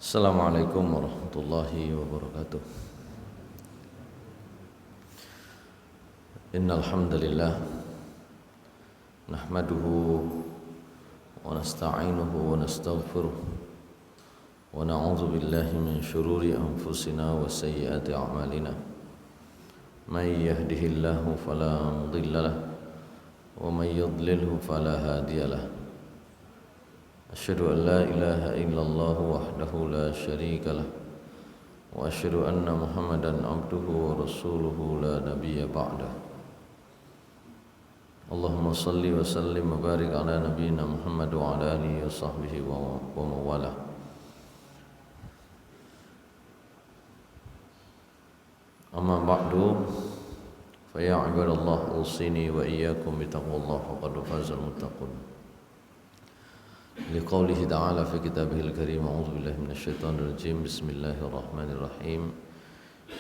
Assalamualaikum warahmatullahi wabarakatuh. Innal hamdalillah nahmaduhu wa nasta'inuhu wa nastaghfiruh wa na'udzu billahi min shururi anfusina wa sayyiati a'malina. May yahdihillahu fala mudilla lahu wa may yudlilhu fala hadiya lahu. Asyhadu an la ilaha illallah wahdahu la syarika lah wa asyhadu anna Muhammadan abduhu wa rasuluhu la nabiyya ba'dah. Allahumma salli wa sallim wa barik ala nabiyyina Muhammad wa ala alihi wa sahbihi wa mawalah. Amma ba'du, fa ya ibadallah usini wa iyyakum bi taqwallah faqad fazal muttaqun. Liqaulihi ta'ala fi kitabihil karim, a'udzu billahi minasyaitonir rajim, bismillahirrahmanirrahim.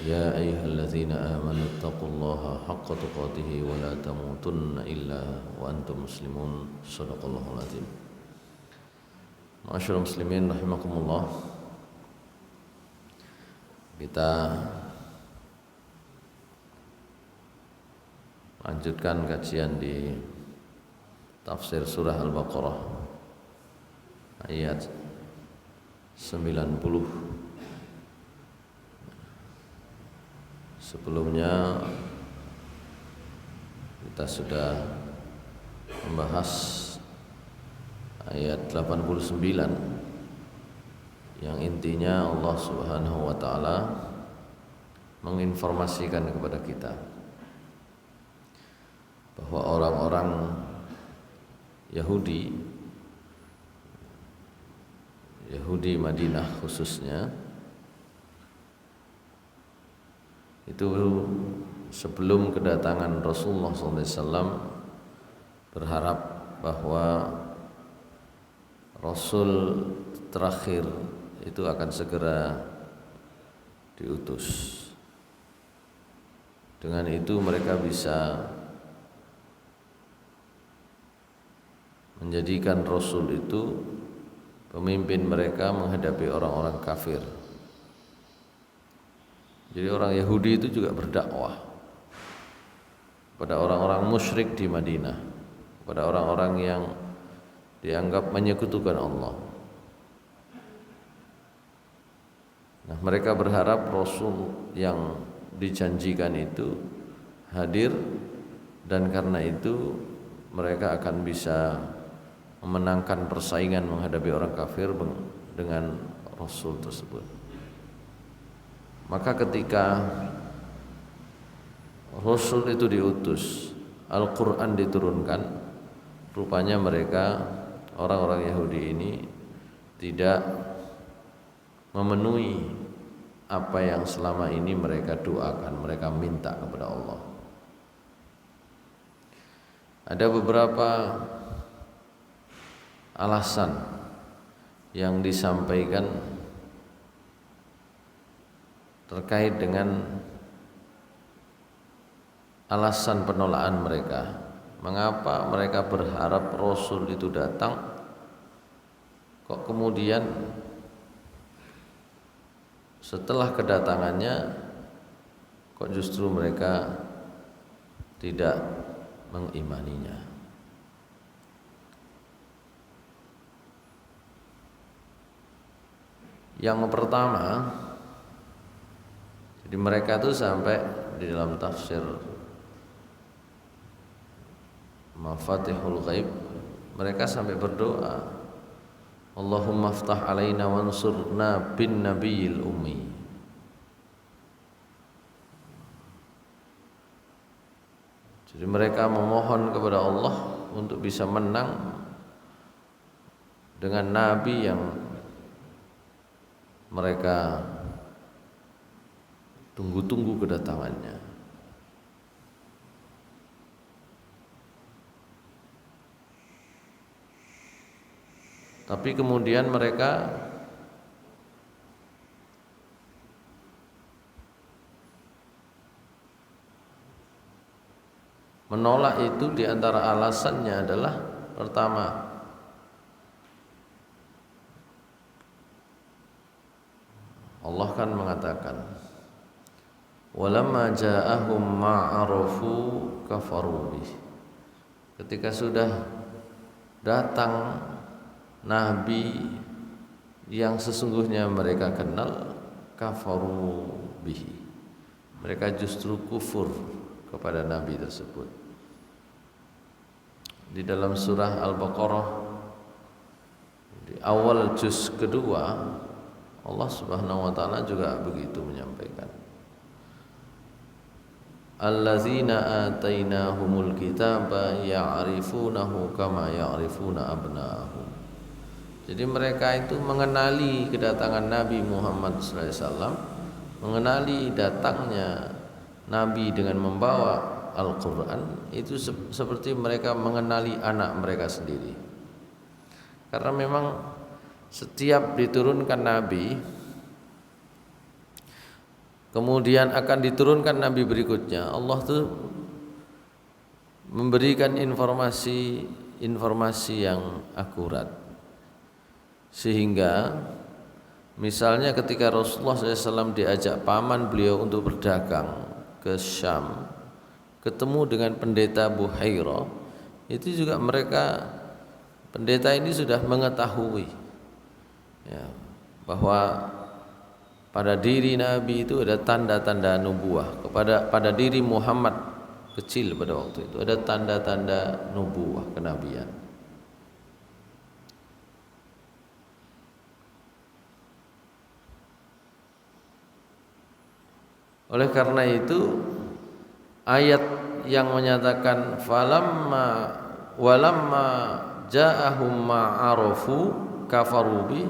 Ya ayyuhalladzina amanu taqullaha haqqa tuqatih wa la tamutunna illa wa antum muslimun. Shadaqallahul azim. Ma'asyiral muslimin rahimakumullah. Kita lanjutkan kajian di tafsir surah Al-Baqarah ayat 90. Sebelumnya kita sudah membahas ayat 89 yang intinya Allah Subhanahu wa taala menginformasikan kepada kita bahwa orang-orang Yahudi Madinah khususnya itu sebelum kedatangan Rasulullah SAW berharap bahwa Rasul terakhir itu akan segera diutus. Dengan itu mereka bisa menjadikan Rasul itu pemimpin mereka menghadapi orang-orang kafir. Jadi orang Yahudi itu juga berdakwah pada orang-orang musyrik di Madinah, pada orang-orang yang dianggap menyekutukan Allah. Nah, mereka berharap Rasul yang dijanjikan itu hadir, dan karena itu mereka akan bisa memenangkan persaingan menghadapi orang kafir dengan Rasul tersebut. Maka ketika Rasul itu diutus, Al-Quran diturunkan, rupanya mereka orang-orang Yahudi ini tidak memenuhi apa yang selama ini mereka doakan, mereka minta kepada Allah. Ada beberapa alasan yang disampaikan terkait dengan alasan penolakan mereka. Mengapa mereka berharap Rasul itu datang, kok kemudian setelah kedatangannya kok justru mereka tidak mengimaninya. Yang pertama, jadi mereka itu sampai di dalam tafsir Mafatihul Ghaib, mereka sampai berdoa, Allahumma aftah alaina wansurna bin nabiyil ummi. Jadi mereka memohon kepada Allah untuk bisa menang dengan nabi yang mereka tunggu-tunggu kedatangannya. Tapi kemudian mereka menolak itu. Di antara alasannya adalah pertama, bahkan mengatakan, walamma ja'ahum ma'arafu kafaru bih. Ketika sudah datang nabi yang sesungguhnya mereka kenal, kafaru bihi, mereka justru kufur kepada nabi tersebut. Di dalam surah Al-Baqarah di awal juz kedua, Allah Subhanahu wa taala juga begitu menyampaikan, allazina atainahumul kitaba ya'rifunahu kama ya'rifuna abna'ahum. Jadi mereka itu mengenali kedatangan Nabi Muhammad SAW, mengenali datangnya Nabi dengan membawa Al-Quran, itu seperti mereka mengenali anak mereka sendiri. Karena memang setiap diturunkan Nabi, kemudian akan diturunkan Nabi berikutnya, Allah tuh memberikan informasi yang akurat. Sehingga misalnya ketika Rasulullah SAW diajak paman beliau untuk berdagang ke Syam, ketemu dengan pendeta Buhairah, itu juga mereka, pendeta ini sudah mengetahui ya, bahwa pada diri Nabi itu ada tanda-tanda nubuah, pada diri Muhammad kecil pada waktu itu ada tanda-tanda nubuah, kenabian. Oleh karena itu ayat yang menyatakan walamma ja'ahum ma'arafu kafarubi,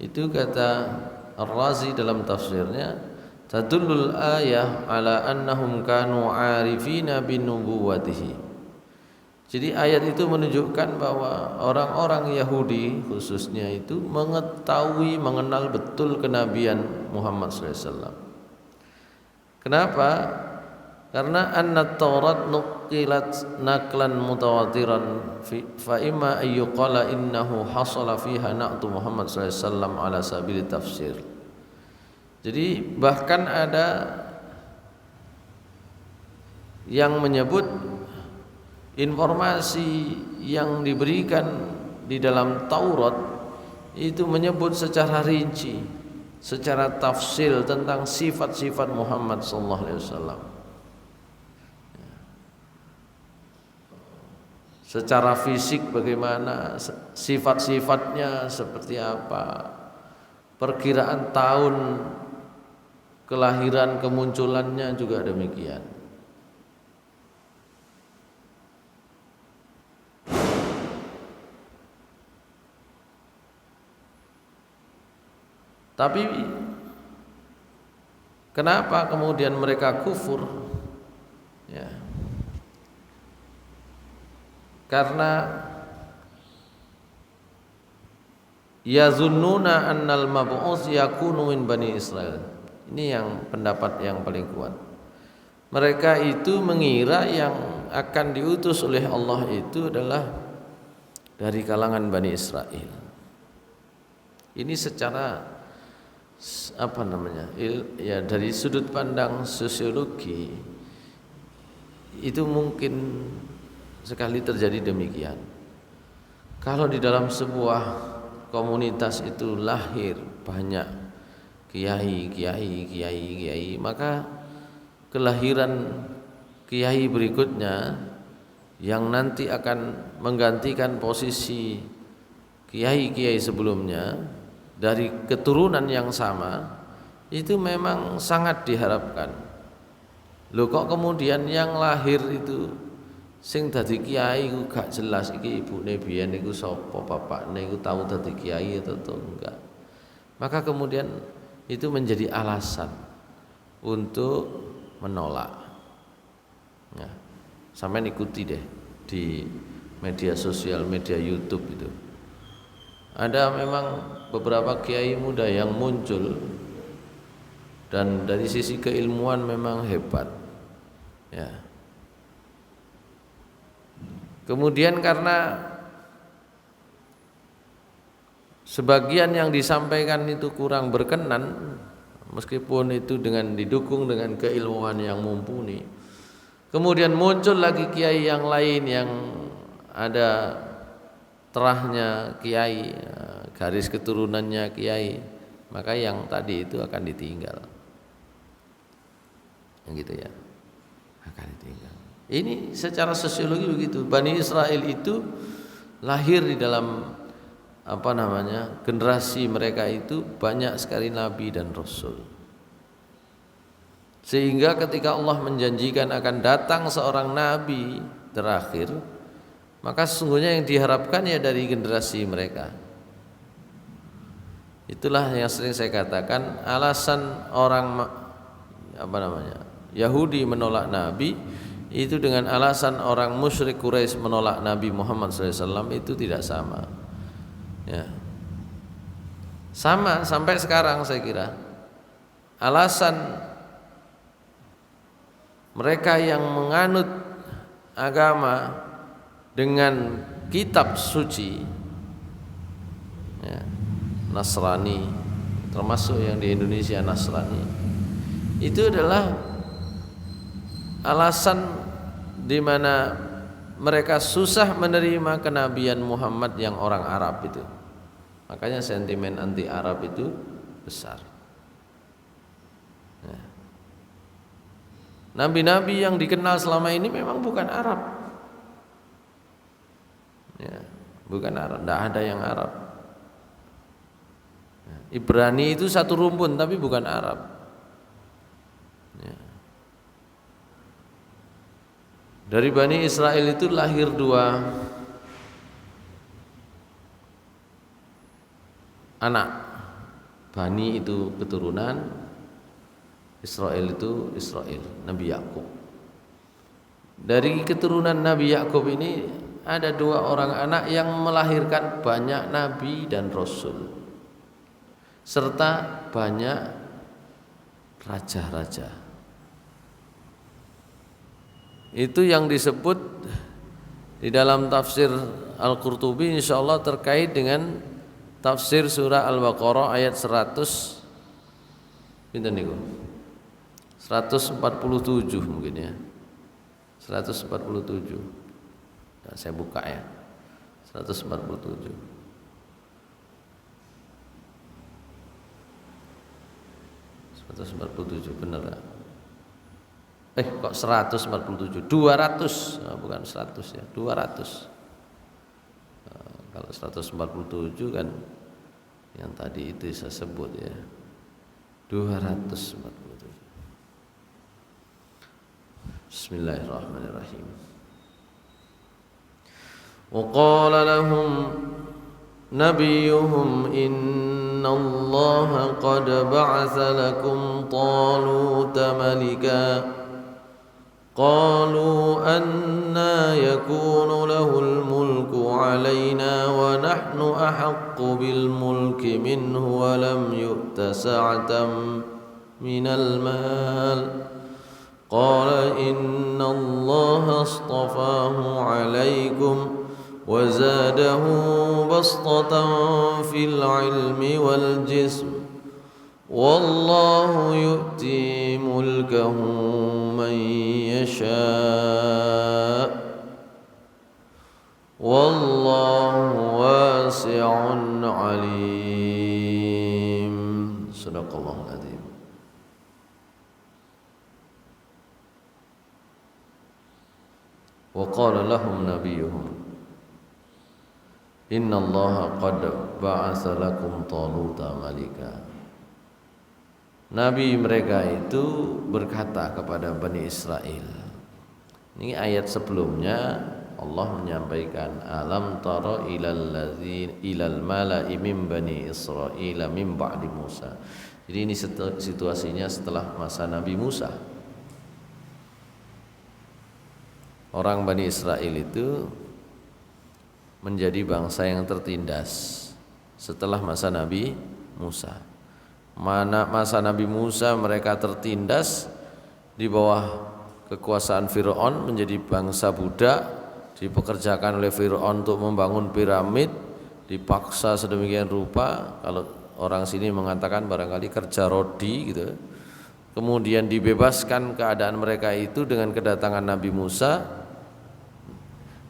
itu kata Ar-Razi dalam tafsirnya, tadullul ayah ala annahum kanu 'arifina bin nubuwatihi. Jadi ayat itu menunjukkan bahwa orang-orang Yahudi khususnya itu mengetahui, mengenal betul kenabian Muhammad SAW. Kenapa? Karena anna Taurat nuqilat naklan mutawatiran fa imma ayyuqala innahu hasala fiha na'tu Muhammad sallallahu alaihi wasallam ala sabili tafsir. Jadi bahkan ada yang menyebut informasi yang diberikan di dalam Taurat itu menyebut secara rinci, secara tafsil tentang sifat-sifat Muhammad sallallahu alaihi wasallam. Secara fisik bagaimana, sifat-sifatnya seperti apa, perkiraan tahun kelahiran kemunculannya juga demikian. Tapi kenapa kemudian mereka kufur? Ya. Karena yazunnuna annal mab'us yakunu min bani Israel. Ini yang pendapat yang paling kuat. Mereka itu mengira yang akan diutus oleh Allah itu adalah dari kalangan Bani Israel. Ini secara ya dari sudut pandang sosiologi itu mungkin sekali terjadi demikian. Kalau di dalam sebuah komunitas itu lahir banyak kiai, maka kelahiran kiai berikutnya yang nanti akan menggantikan posisi kiai sebelumnya dari keturunan yang sama, itu memang sangat diharapkan. Loh kok kemudian yang lahir itu sing dadi kiai iku gak jelas iki ibune biyen iku sapa, bapakne iku tahu dadi kiai atau enggak. Maka kemudian itu menjadi alasan untuk menolak. Ya, sampean ikuti deh di media sosial, media YouTube itu. Ada memang beberapa kiai muda yang muncul dan dari sisi keilmuan memang hebat. Ya. Kemudian karena sebagian yang disampaikan itu kurang berkenan, meskipun itu dengan didukung dengan keilmuan yang mumpuni. Kemudian muncul lagi kiai yang lain yang ada terahnya kiai, garis keturunannya kiai, maka yang tadi itu akan ditinggal. Yang gitu ya, akan ditinggal. Ini secara sosiologi begitu. Bani Israel itu lahir di dalam generasi mereka itu banyak sekali nabi dan rasul. Sehingga ketika Allah menjanjikan akan datang seorang nabi terakhir, maka sesungguhnya yang diharapkan ya dari generasi mereka. Itulah yang sering saya katakan, alasan orang Yahudi menolak nabi itu dengan alasan orang musyrik Quraisy menolak Nabi Muhammad SAW itu tidak sama. Ya. Sama sampai sekarang saya kira. Alasan mereka yang menganut agama dengan kitab suci, ya, Nasrani, termasuk yang di Indonesia Nasrani, itu adalah alasan di mana mereka susah menerima kenabian Muhammad yang orang Arab itu. Makanya sentimen anti Arab itu besar. Ya. Nabi-nabi yang dikenal selama ini memang bukan Arab. Ya, bukan Arab, tidak ada yang Arab. Ya. Ibrani itu satu rumpun tapi bukan Arab. Ya. Dari Bani Israel itu lahir dua anak. Bani itu keturunan, Israel itu Israel, Nabi Yakub. Dari keturunan Nabi Yakub ini ada dua orang anak yang melahirkan banyak nabi dan rasul, serta banyak raja-raja. Itu yang disebut di dalam tafsir Al-Qurtubi insyaallah terkait dengan tafsir surah Al-Baqarah ayat 100 pinten niku? 147 mungkin ya. 147. Nah, saya buka ya. 147. 147 benar ya? Kok 147? 200, bukan 100 ya, 200. Kalau 147 kan yang tadi itu saya sebut ya, 247. Bismillahirrahmanirrahim. Wa qala lahum nabiyuhum innallaha qad ba'atha lakum taluta malika قالوا أنى يكون له الملك علينا ونحن أحق بالملك منه ولم يؤت سعة من المال قال إن الله اصطفاه عليكم وزاده بسطة في العلم والجسم والله يؤتي ملكه من يشاء والله واسع عليم. Sadaqallahul adzim. Wa qala lahum nabiyuhum innallaha qad ba'atsa lakum taluta malika. Nabi mereka itu berkata kepada Bani Israel. Ini ayat sebelumnya Allah menyampaikan alam tara ilal mala'i min Bani Israil min ba'di Musa. Jadi ini situasinya setelah masa Nabi Musa. Orang Bani Israel itu menjadi bangsa yang tertindas setelah masa Nabi Musa. Mana masa Nabi Musa mereka tertindas di bawah kekuasaan Fir'aun, menjadi bangsa budak, dipekerjakan oleh Fir'aun untuk membangun piramid, dipaksa sedemikian rupa. Kalau orang sini mengatakan barangkali kerja rodi gitu. Kemudian dibebaskan keadaan mereka itu dengan kedatangan Nabi Musa.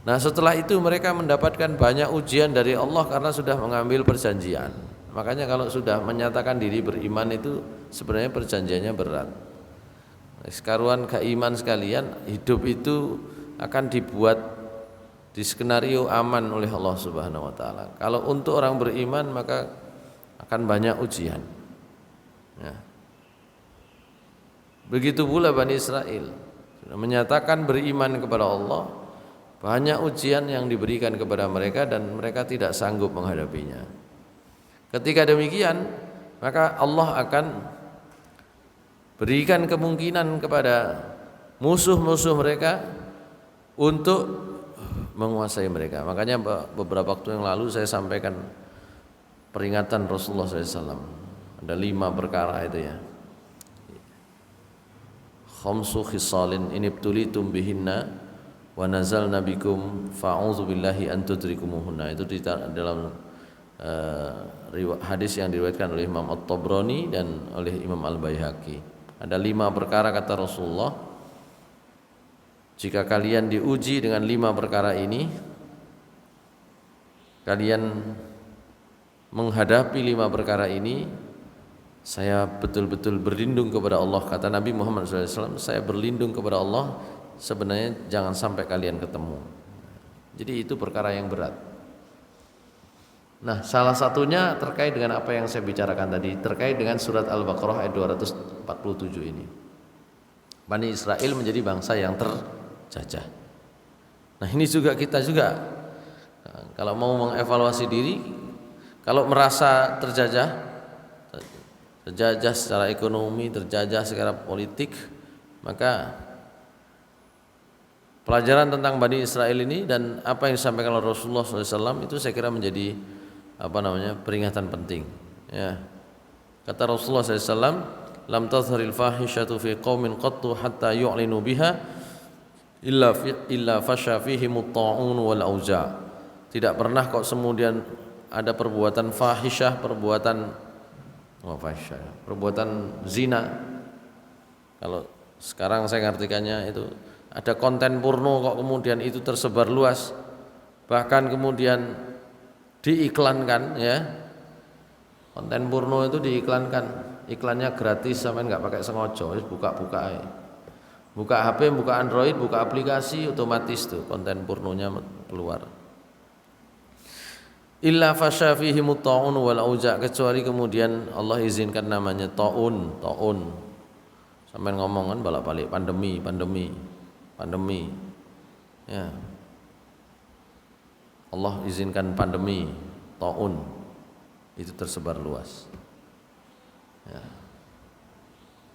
Nah setelah itu mereka mendapatkan banyak ujian dari Allah karena sudah mengambil perjanjian. Makanya kalau sudah menyatakan diri beriman itu sebenarnya perjanjiannya berat. Sekaruan keiman sekalian, hidup itu akan dibuat di skenario aman oleh Allah Subhanahu wa taala. Kalau untuk orang beriman maka akan banyak ujian. Ya. Begitu pula Bani Israel sudah menyatakan beriman kepada Allah, banyak ujian yang diberikan kepada mereka dan mereka tidak sanggup menghadapinya. Ketika demikian, maka Allah akan berikan kemungkinan kepada musuh-musuh mereka untuk menguasai mereka. Makanya beberapa waktu yang lalu saya sampaikan peringatan Rasulullah SAW. Ada 5 perkara itu ya. Khamsu khisalin inibtulitum bihinna wa nazalna bikum fa'udzu billahi an tudrikumuhunna. Itu di dalam hadis yang diriwayatkan oleh Imam At-Tabrani dan oleh Imam Al-Baihaqi. Ada 5 perkara kata Rasulullah, jika kalian diuji dengan 5 perkara ini, kalian menghadapi 5 perkara ini, saya betul-betul berlindung kepada Allah. Kata Nabi Muhammad SAW, saya berlindung kepada Allah, sebenarnya jangan sampai kalian ketemu. Jadi itu perkara yang berat. Nah, salah satunya terkait dengan apa yang saya bicarakan tadi, terkait dengan surat Al-Baqarah ayat 247 ini. Bani Israel menjadi bangsa yang terjajah. Nah, ini juga kita juga kalau mau mengevaluasi diri, kalau merasa terjajah secara ekonomi, terjajah secara politik, maka pelajaran tentang Bani Israel ini dan apa yang disampaikan oleh Rasulullah SAW itu saya kira menjadi peringatan penting. Ya. Kata Rasulullah SAW, lam tazharil fahishatu fi qaumin qattu hatta yu'linu biha illa fasha fihimut ta'un wal auja. Tidak pernah kok kemudian ada perbuatan fahisyah, perbuatan zina. Kalau sekarang saya ngartikannya itu ada konten porno kok kemudian itu tersebar luas, bahkan kemudian diiklankan ya. Konten porno itu diiklankan, iklannya gratis sampai nggak pakai sengaja, buka-buka aja. Buka HP, buka Android, buka aplikasi, otomatis tuh konten pornonya keluar. Illa fasya fihi mutta'un wal auja, kecuali kemudian Allah izinkan namanya ta'un. Sampai ngomong kan balak-balik pandemi. Ya. Allah izinkan pandemi ta'un itu tersebar luas. Ya.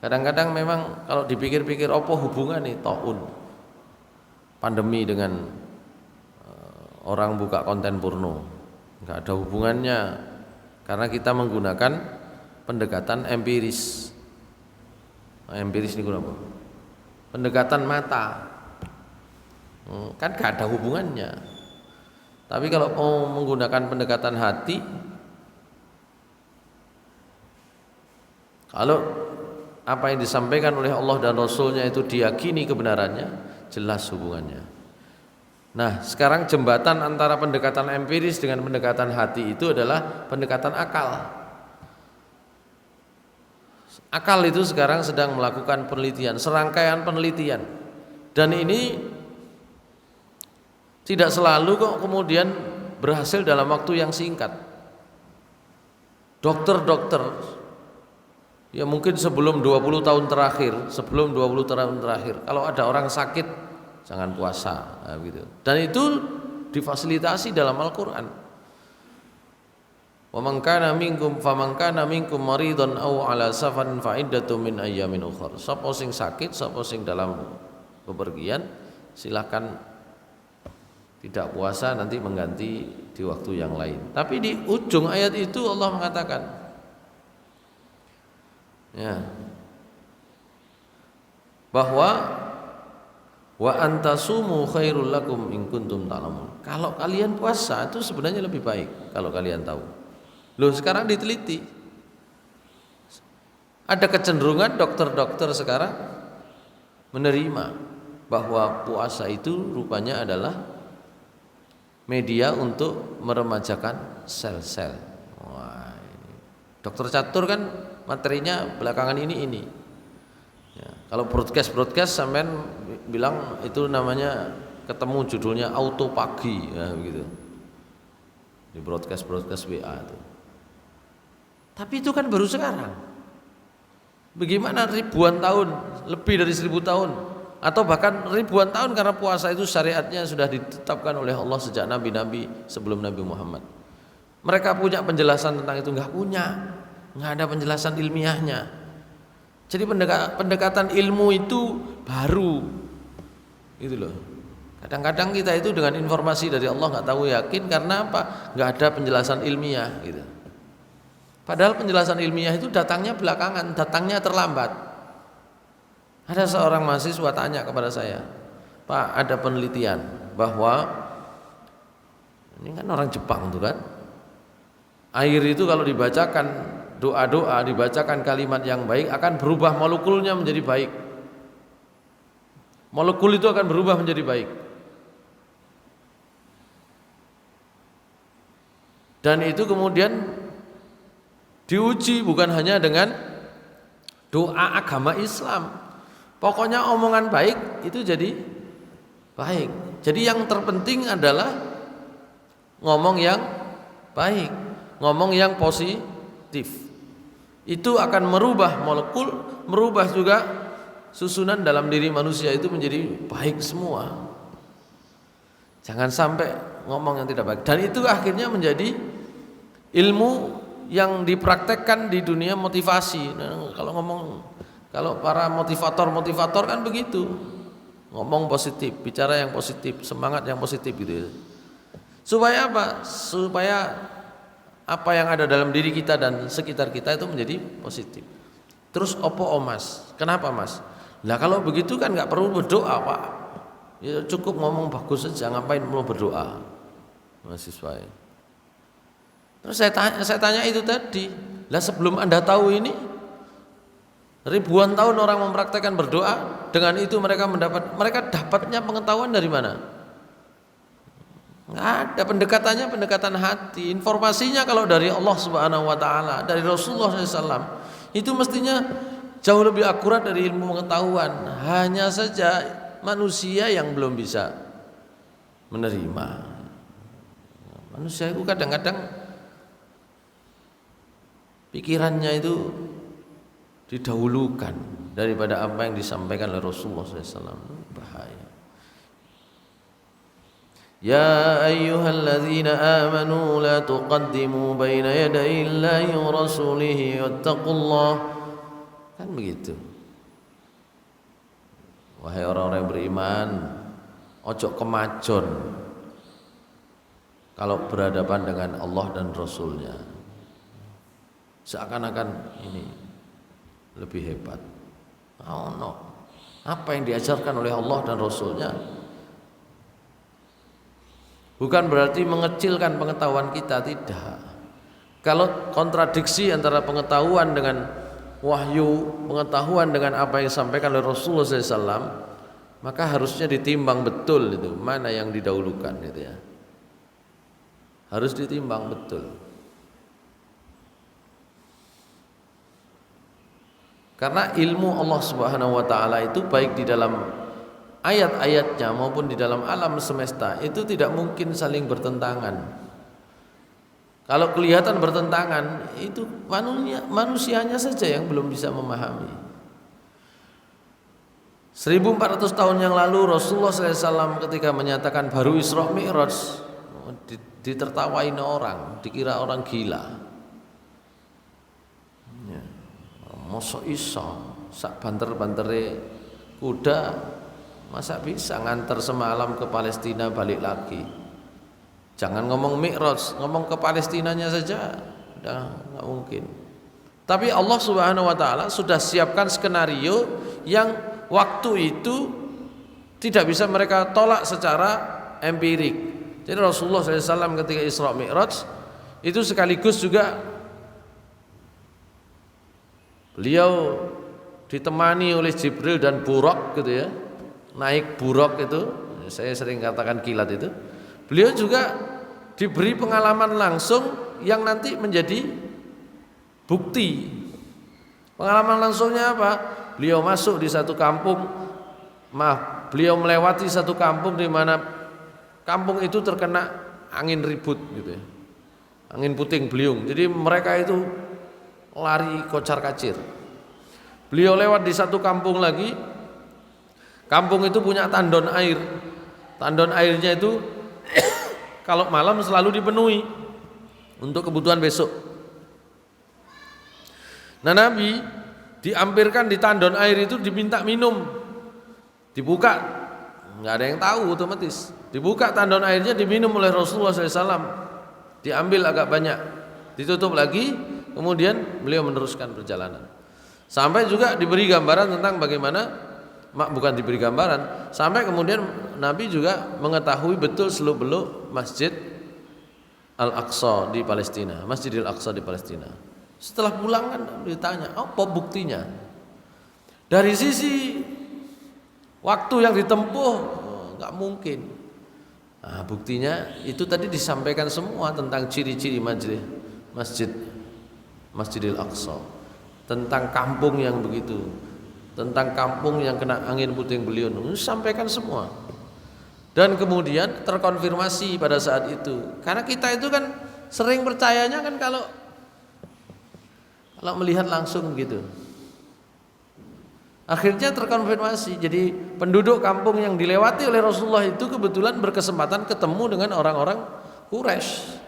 Kadang-kadang memang kalau dipikir-pikir apa hubungan nih ta'un pandemi dengan orang buka konten porno? Enggak ada hubungannya, karena kita menggunakan pendekatan empiris. Empiris ini apa? Pendekatan mata. Kan enggak ada hubungannya. Tapi kalau mau menggunakan pendekatan hati, kalau apa yang disampaikan oleh Allah dan Rasulnya itu diyakini kebenarannya, jelas hubungannya. Nah, sekarang jembatan antara pendekatan empiris dengan pendekatan hati itu adalah pendekatan akal. Akal itu sekarang sedang melakukan penelitian, serangkaian penelitian. Dan ini tidak selalu kok kemudian berhasil dalam waktu yang singkat. Dokter-dokter ya mungkin sebelum 20 tahun terakhir, kalau ada orang sakit jangan puasa, nah, gitu. Dan itu difasilitasi dalam Al-Qur'an. Wa man kana minkum maridun aw ala safarin fa iddatun min ayyamin ukhra. Sapa sing sakit, sapa sing dalam bepergian, silakan tidak puasa, nanti mengganti di waktu yang lain. Tapi di ujung ayat itu Allah mengatakan, ya, bahwa wa antasumu khairul lakum in kuntum ta'lamun. Kalau kalian puasa itu sebenarnya lebih baik kalau kalian tahu. Loh, sekarang diteliti. Ada kecenderungan dokter-dokter sekarang menerima bahwa puasa itu rupanya adalah media untuk meremajakan sel-sel. Wah, ini. Dokter catur kan materinya belakangan ini. Ya, kalau broadcast sampean bilang itu namanya ketemu judulnya autopagi ya begitu. Di broadcast WA itu. Tapi itu kan baru sekarang. Bagaimana ribuan tahun, lebih dari 1000 tahun atau bahkan ribuan tahun, karena puasa itu syariatnya sudah ditetapkan oleh Allah sejak nabi-nabi sebelum Nabi Muhammad. Mereka punya penjelasan tentang itu? Nggak ada penjelasan ilmiahnya. Jadi pendekatan ilmu itu baru, gitu loh. Kadang-kadang kita itu dengan informasi dari Allah nggak tahu yakin karena apa? Nggak ada penjelasan ilmiah, gitu. Padahal penjelasan ilmiah itu datangnya belakangan, datangnya terlambat. Ada seorang mahasiswa tanya kepada saya, Pak, ada penelitian bahwa ini kan orang Jepang tuh kan, air itu kalau dibacakan doa-doa, dibacakan kalimat yang baik akan berubah molekulnya menjadi baik. Molekul itu akan berubah menjadi baik. Dan itu kemudian diuji bukan hanya dengan doa agama Islam. Pokoknya omongan baik itu jadi baik. Jadi yang terpenting adalah ngomong yang baik, ngomong yang positif. Itu akan merubah molekul, merubah juga susunan dalam diri manusia itu menjadi baik semua. Jangan sampai ngomong yang tidak baik. Dan itu akhirnya menjadi ilmu yang dipraktekkan di dunia motivasi. Nah, kalau para motivator kan begitu, ngomong positif, bicara yang positif, semangat yang positif gitu ya. Supaya apa? Supaya apa yang ada dalam diri kita dan sekitar kita itu menjadi positif. Terus opo mas? Kenapa mas? Lah kalau begitu kan nggak perlu berdoa pak. Ya cukup ngomong bagus saja, ngapain perlu berdoa? Mahasiswa ya. Terus saya tanya itu tadi, lah sebelum Anda tahu ini ribuan tahun orang mempraktekkan berdoa, dengan itu mereka dapatnya pengetahuan dari mana? Nggak ada, pendekatan hati. Informasinya kalau dari Allah Subhanahu wa taala, dari Rasulullah SAW, itu mestinya jauh lebih akurat dari ilmu pengetahuan. Hanya saja manusia yang belum bisa menerima. Manusia itu kadang-kadang pikirannya itu didahulukan daripada apa yang disampaikan oleh Rasulullah SAW. Bahaya. Ya ayyuhalladzina amanu la tuqaddimu baina yaday Allahi wa rasulihi wattaqullah. Kan begitu. Wahai orang-orang yang beriman, ojo kemajon kalau berhadapan dengan Allah dan Rasulnya. Seakan-akan ini lebih hebat. Oh no. Apa yang diajarkan oleh Allah dan Rasulnya bukan berarti mengecilkan pengetahuan kita, tidak. Kalau kontradiksi antara pengetahuan dengan wahyu, pengetahuan dengan apa yang disampaikan oleh Rasulullah SAW, maka harusnya ditimbang betul itu mana yang didahulukan gitu ya. Harus ditimbang betul. Karena ilmu Allah Subhanahu wa taala itu baik di dalam ayat-ayatnya maupun di dalam alam semesta itu tidak mungkin saling bertentangan. Kalau kelihatan bertentangan, itu manusianya saja yang belum bisa memahami. 1400 tahun yang lalu Rasulullah SAW ketika menyatakan baru Isra Mi'raj, ditertawain orang, dikira orang gila. Mosok iso sak banter-bantere kuda, masa bisa nganter semalam ke Palestina balik lagi? Jangan ngomong Mi'raj, ngomong ke Palestinanya saja udah nggak mungkin. Tapi Allah Subhanahu wa taala sudah siapkan skenario yang waktu itu tidak bisa mereka tolak secara empirik. Jadi Rasulullah SAW ketika Isra Mi'raj itu sekaligus juga Beliau ditemani oleh Jibril dan Buraq gitu ya. Naik Buraq itu, saya sering katakan kilat itu. Beliau juga diberi pengalaman langsung yang nanti menjadi bukti. Pengalaman langsungnya apa? Beliau masuk di satu kampung, beliau melewati satu kampung di mana kampung itu terkena angin ribut gitu ya. Angin puting beliung. Jadi mereka itu lari kocar-kacir. Beliau lewat di satu kampung lagi. Kampung itu punya tandon air. Tandon airnya itu kalau malam selalu dipenuhi untuk kebutuhan besok. Nah, Nabi diampirkan di tandon air itu diminta minum. Dibuka, nggak ada yang tahu otomatis. Dibuka tandon airnya diminum oleh Rasulullah SAW. Diambil agak banyak, ditutup lagi, kemudian beliau meneruskan perjalanan. Sampai juga diberi gambaran tentang bagaimana, bukan diberi gambaran, sampai kemudian Nabi juga mengetahui betul seluk-beluk Masjid Al-Aqsa di Palestina, Masjidil Aqsa di Palestina. Setelah pulang kan ditanya, apa buktinya? Dari sisi waktu yang ditempuh, nggak mungkin. Nah, buktinya itu tadi disampaikan semua tentang ciri-ciri Masjidil Aqsa, tentang kampung yang begitu, tentang kampung yang kena angin puting beliung, sampaikan semua. Dan kemudian terkonfirmasi pada saat itu. Karena kita itu kan sering percayanya kan kalau melihat langsung gitu. Akhirnya terkonfirmasi. Jadi penduduk kampung yang dilewati oleh Rasulullah itu kebetulan berkesempatan ketemu dengan orang-orang Quraisy.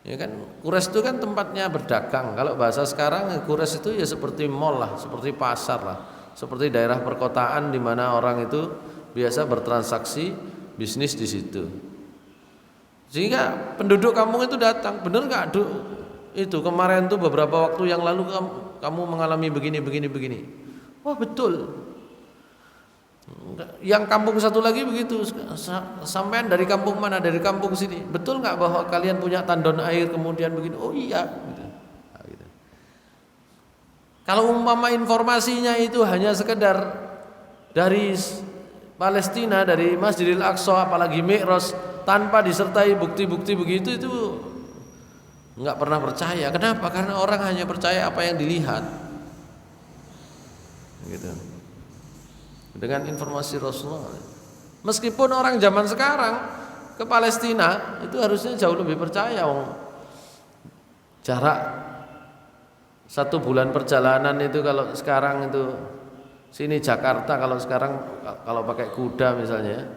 Ya kan, Quraisy itu kan tempatnya berdagang. Kalau bahasa sekarang Quraisy itu ya seperti mall lah, seperti pasar lah. Seperti daerah perkotaan di mana orang itu biasa bertransaksi bisnis di situ. Sehingga penduduk kampung itu datang, benar nggak itu kemarin tuh beberapa waktu yang lalu kamu mengalami begini. Wah betul. Yang kampung satu lagi begitu. Sampean dari kampung mana? Dari kampung sini. Betul nggak bahwa kalian punya tandon air kemudian begini? Oh iya. Gitu. Kalau umpama informasinya itu hanya sekedar dari Palestina, dari Masjidil Aqsa, apalagi Mi'raj, tanpa disertai bukti-bukti begitu, itu nggak pernah percaya. Kenapa? Karena orang hanya percaya apa yang dilihat. Gitu. Dengan informasi Rasulullah. Meskipun orang zaman sekarang ke Palestina itu harusnya jauh lebih percaya. Jarak 1 bulan perjalanan itu kalau sekarang itu sini Jakarta, kalau sekarang kalau pakai kuda misalnya,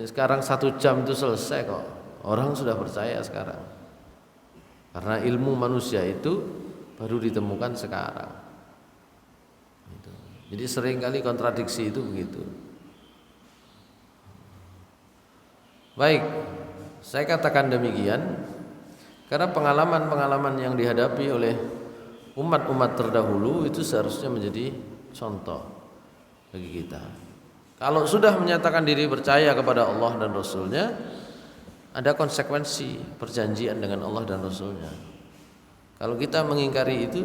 sekarang 1 jam itu selesai kok. Orang sudah percaya sekarang. Karena ilmu manusia itu baru ditemukan sekarang. Jadi seringkali kontradiksi itu begitu. Baik, saya katakan demikian karena pengalaman-pengalaman yang dihadapi oleh umat-umat terdahulu itu seharusnya menjadi contoh bagi kita. Kalau sudah menyatakan diri percaya kepada Allah dan Rasulnya, ada konsekuensi perjanjian dengan Allah dan Rasulnya. Kalau kita mengingkari itu,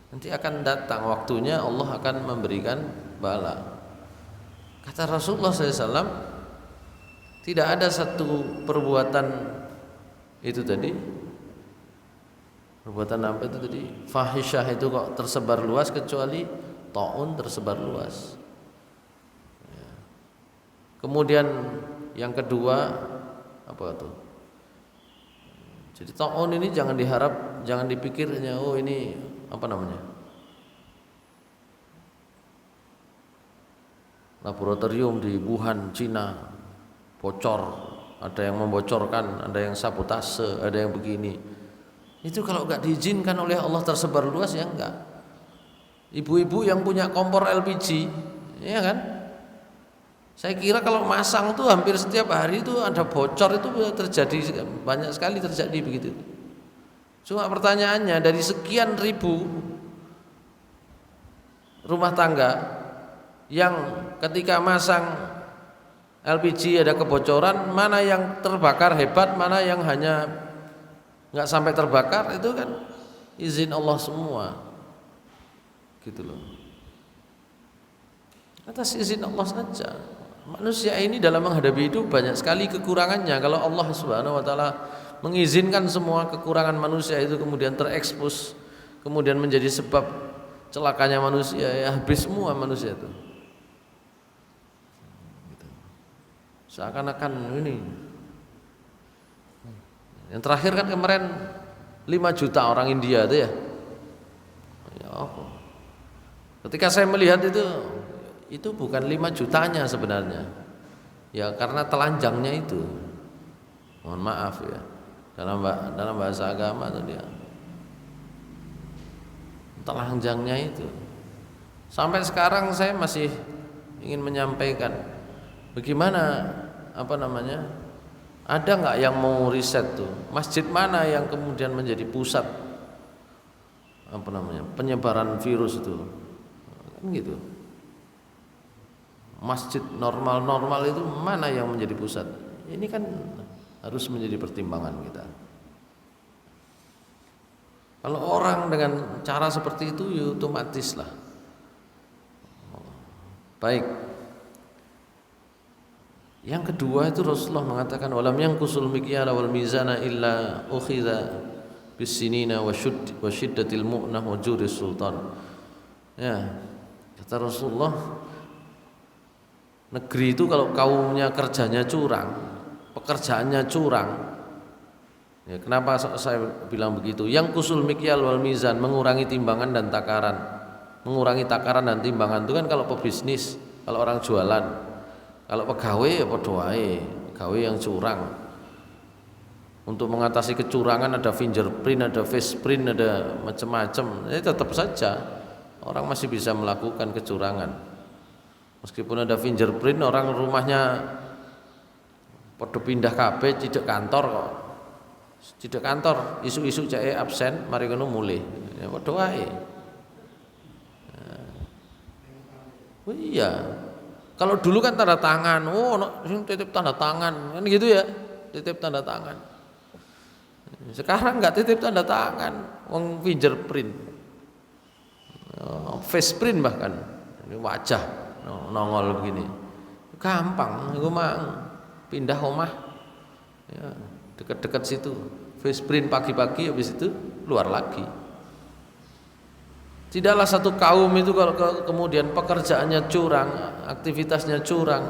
nanti akan datang waktunya Allah akan memberikan bala. Kata Rasulullah SAW, tidak ada satu perbuatan itu tadi, perbuatan apa itu tadi, fahisyah itu kok tersebar luas kecuali ta'un tersebar luas. Kemudian yang kedua apa itu? Jadi ta'un ini jangan diharap, jangan dipikirnya oh ini apa namanya, laboratorium di Wuhan, Cina bocor, ada yang membocorkan, ada yang sabotase, ada yang begini. Itu kalau nggak diizinkan oleh Allah tersebar luas ya enggak. Ibu-ibu yang punya kompor LPG, ya kan? Saya kira kalau masang tuh hampir setiap hari itu ada bocor, itu terjadi banyak sekali terjadi begitu. Cuma pertanyaannya dari sekian ribu rumah tangga yang ketika masang LPG ada kebocoran, mana yang terbakar hebat, mana yang hanya nggak sampai terbakar, itu kan izin Allah semua. gitu loh. Atas izin Allah saja. Manusia ini dalam menghadapi hidup banyak sekali kekurangannya. Kalau Allah Subhanahu wa taala mengizinkan semua kekurangan manusia itu kemudian terekspos, kemudian menjadi sebab celakanya manusia, ya habis semua manusia itu. Seakan-akan ini. Yang terakhir kan kemarin 5 juta orang India itu ya. Ya apa? Ketika saya melihat itu bukan 5 jutanya sebenarnya. Ya karena telanjangnya itu. Mohon maaf ya. Dalam bahasa agama itu dia. Telanjangnya itu. Sampai sekarang saya masih ingin menyampaikan bagaimana ada nggak yang mau riset tuh masjid mana yang kemudian menjadi pusat penyebaran virus itu kan gitu. Masjid normal itu mana yang menjadi pusat? Ini kan harus menjadi pertimbangan kita. Kalau orang dengan cara seperti itu ya otomatis lah. Baik. Yang kedua itu Rasulullah mengatakan walam yanqusul mikyala wal mizana illa ukhidha bisinina wa syiddatil mu'nah wa juris sultan. Ya, kata Rasulullah, negeri itu kalau kaumnya kerjanya curang, pekerjaannya curang. Ya, kenapa saya bilang begitu? Yang kusul mikyal wal mizan, mengurangi timbangan dan takaran. Mengurangi takaran dan timbangan itu kan kalau pebisnis, kalau orang jualan. Kalau pegawai ya padha wae, pegawai yang curang. Untuk mengatasi kecurangan ada fingerprint, ada faceprint, ada macam-macam. Tetap saja orang masih bisa melakukan kecurangan. Meskipun ada fingerprint, orang rumahnya padha pindah kabeh cidek kantor kok. Cidek kantor, isu-isu cek absen, mari ngono mulih. Ya padha wae. Oh iya. Kalau dulu kan tanda tangan, titip tanda tangan, kan gitu ya, titip tanda tangan. Sekarang nggak titip tanda tangan, wong fingerprint, face print bahkan, ini wajah nongol begini, gampang, gue mang pindah omah, ya, dekat-dekat situ, face print pagi-pagi, habis itu keluar lagi. Tidaklah satu kaum itu kalau kemudian pekerjaannya curang, aktivitasnya curang,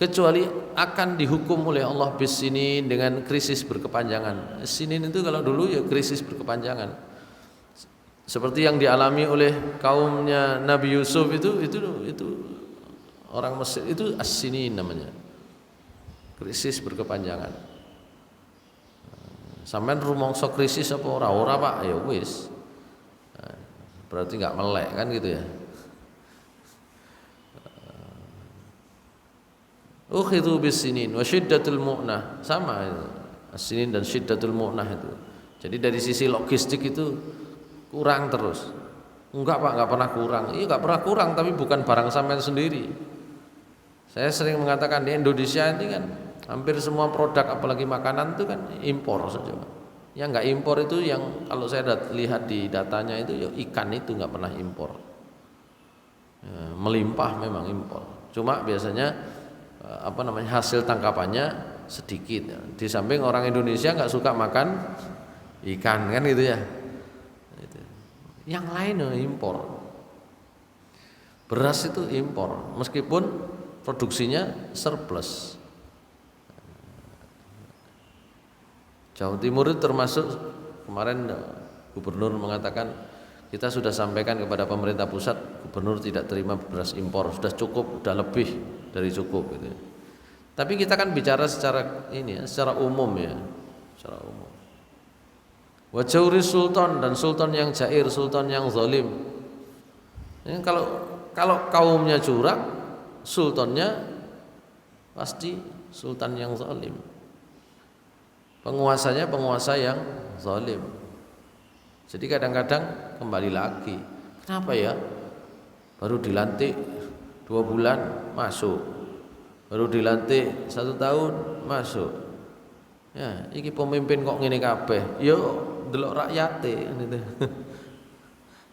kecuali akan dihukum oleh Allah bisinin dengan krisis berkepanjangan. Sinin itu kalau dulu ya krisis berkepanjangan. Seperti yang dialami oleh kaumnya Nabi Yusuf itu orang Mesir itu as-sinin namanya. Krisis berkepanjangan. Sampeyan rumangsa krisis apa ora Pak? Ya wis. Berarti nggak melek kan gitu ya. Ukhidhu bisinin wa syiddatul mu'nah, sama itu. As-sinin dan syiddatul mu'nah itu. Jadi dari sisi logistik itu kurang terus. Enggak Pak, nggak pernah kurang. Iya nggak pernah kurang, tapi bukan barang sampean sendiri. Saya sering mengatakan di Indonesia ini kan hampir semua produk apalagi makanan itu kan impor saja. Yang nggak impor itu yang kalau saya lihat di datanya itu ya ikan itu nggak pernah impor. Ya, melimpah memang impor. Cuma biasanya hasil tangkapannya sedikit. Ya. Di samping orang Indonesia nggak suka makan ikan kan gitu ya. Yang lain impor. Beras itu impor, meskipun produksinya surplus. Jawa Timur itu termasuk kemarin gubernur mengatakan kita sudah sampaikan kepada pemerintah pusat, gubernur tidak terima beras impor, sudah cukup, sudah lebih dari cukup gitu. Tapi kita kan bicara secara umum ya, secara umum. Wa jawri sultan, dan sultan yang jair, sultan yang zalim. Ini kalau kaumnya curang, sultannya pasti sultan yang zalim. Penguasanya penguasa yang zalim. Jadi kadang-kadang kembali lagi. Kenapa ya? Baru dilantik 2 bulan masuk. Baru dilantik 1 tahun masuk. Ya, iki pemimpin kok ngene kabeh. Yo delok rakyate gitu.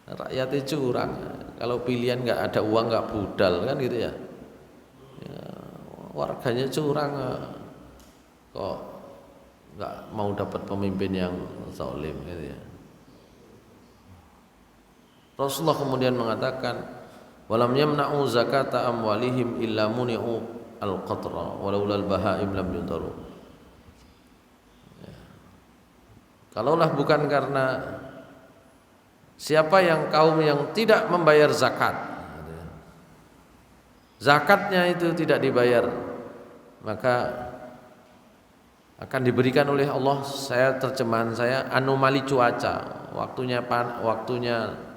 rakyatnya curang. Kalau pilihan nggak ada uang, nggak budal kan gitu ya. Warganya curang, kok nggak mau dapat pemimpin yang zalim gitu ya. Rasulullah kemudian mengatakan, walam yamna'u zakata amwalihim illa muni'u al-qatra walaula al-bahaim lam yutaru. Kalaulah bukan karena siapa yang kaum yang tidak membayar zakat, zakatnya itu tidak dibayar, maka akan diberikan oleh Allah, terjemahan saya, anomali cuaca, waktunya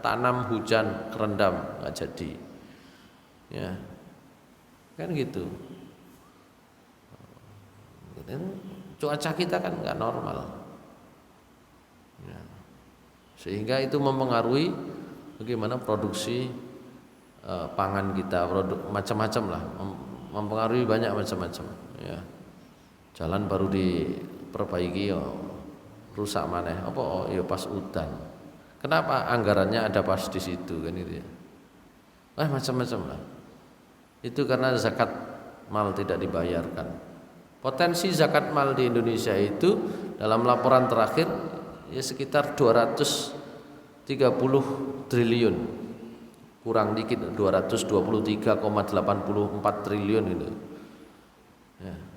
tanam hujan rendam nggak jadi, ya kan gitu. Cuaca kita kan nggak normal, ya. Sehingga itu mempengaruhi bagaimana produksi pangan kita, macam-macam lah, mempengaruhi banyak macam-macam, ya. Jalan baru diperbaiki, rusak maneh, ya pas udan. Kenapa anggarannya ada pas di situ kan itu ya. Macam-macam lah. Itu karena zakat mal tidak dibayarkan. Potensi zakat mal di Indonesia itu dalam laporan terakhir ya sekitar 230 triliun. Kurang dikit 223,84 triliun itu. Ya.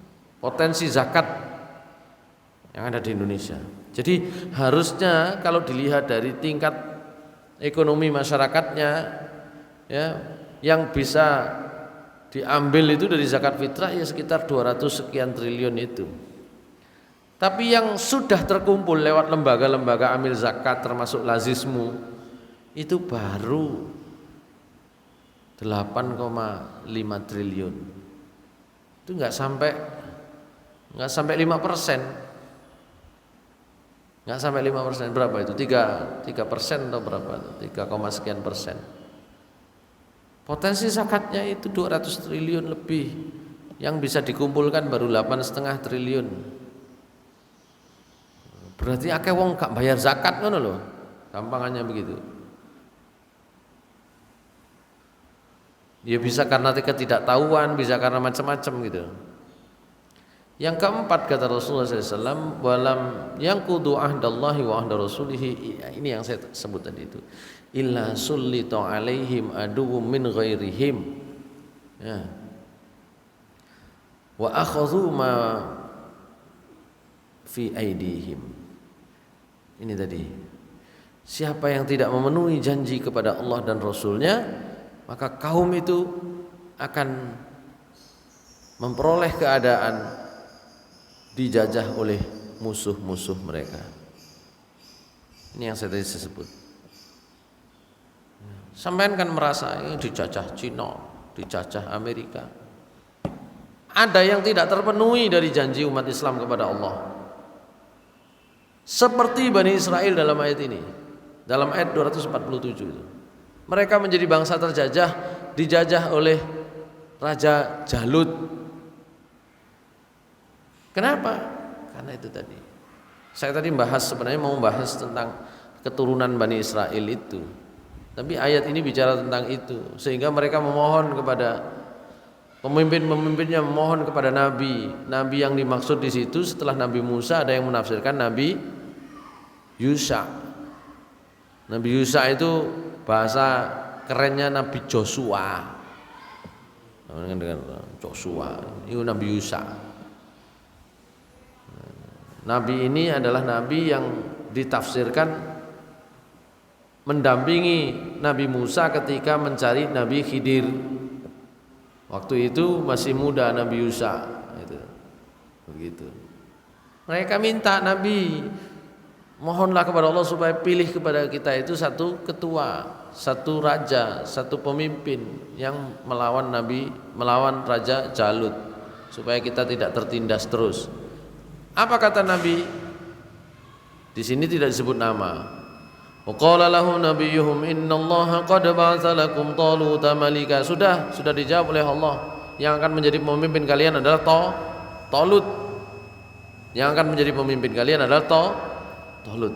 Potensi zakat yang ada di Indonesia. Jadi harusnya kalau dilihat dari tingkat ekonomi masyarakatnya, ya, yang bisa diambil itu dari zakat fitrah ya sekitar 200 sekian triliun itu. Tapi yang sudah terkumpul lewat lembaga-lembaga amil zakat termasuk Lazismu itu baru 8,5 triliun. Itu nggak sampai 5%. Nggak sampai 5%. Berapa itu? 3% atau berapa? 3, sekian persen. Potensi zakatnya itu 200 triliun lebih. Yang bisa dikumpulkan baru 8,5 triliun. Berarti akeh wong gak bayar zakat ngono lho. Gampangannya begitu. Ya bisa karena ketidaktahuan, bisa karena macam-macam gitu. Yang keempat kata Rasulullah SAW, walam yang kudu ahdallahi wa ahda rasulihi, ini yang saya sebut tadi itu, illa sullita alaihim aduwwum min ghairihim, ya, wa akhadhu ma fi aidihim. Ini tadi, siapa yang tidak memenuhi janji kepada Allah dan Rasulnya, maka kaum itu akan memperoleh keadaan dijajah oleh musuh-musuh mereka. Ini yang saya tadi sebut. Sampean kan merasa ini dijajah Cina, dijajah Amerika. Ada yang tidak terpenuhi dari janji umat Islam kepada Allah. Seperti Bani Israel dalam ayat ini, dalam ayat 247 itu. Mereka menjadi bangsa terjajah, dijajah oleh Raja Jalut. Kenapa? Karena itu tadi. Saya tadi sebenarnya mau membahas tentang keturunan Bani Israel itu. Tapi ayat ini bicara tentang itu, sehingga mereka memohon kepada pemimpin-pemimpinnya, memohon kepada nabi. Nabi yang dimaksud di situ setelah Nabi Musa ada yang menafsirkan Nabi Yusa. Nabi Yusa itu bahasa kerennya Nabi Joshua. Dengan Joshua, itu Nabi Yusa. Nabi ini adalah nabi yang ditafsirkan mendampingi Nabi Musa ketika mencari Nabi Khidir. Waktu itu masih muda Nabi Yusa, itu. Begitu. Mereka minta Nabi, mohonlah kepada Allah supaya pilih kepada kita itu satu ketua, satu raja, satu pemimpin yang melawan Raja Jalut, supaya kita tidak tertindas terus. Apa kata Nabi? Di sini tidak disebut nama. Wa qala lahum nabiyuhum innallaha qad ba'atsa lakum Taluta malika. Sudah dijawab oleh Allah. Yang akan menjadi pemimpin kalian adalah Talut. Yang akan menjadi pemimpin kalian adalah Talut.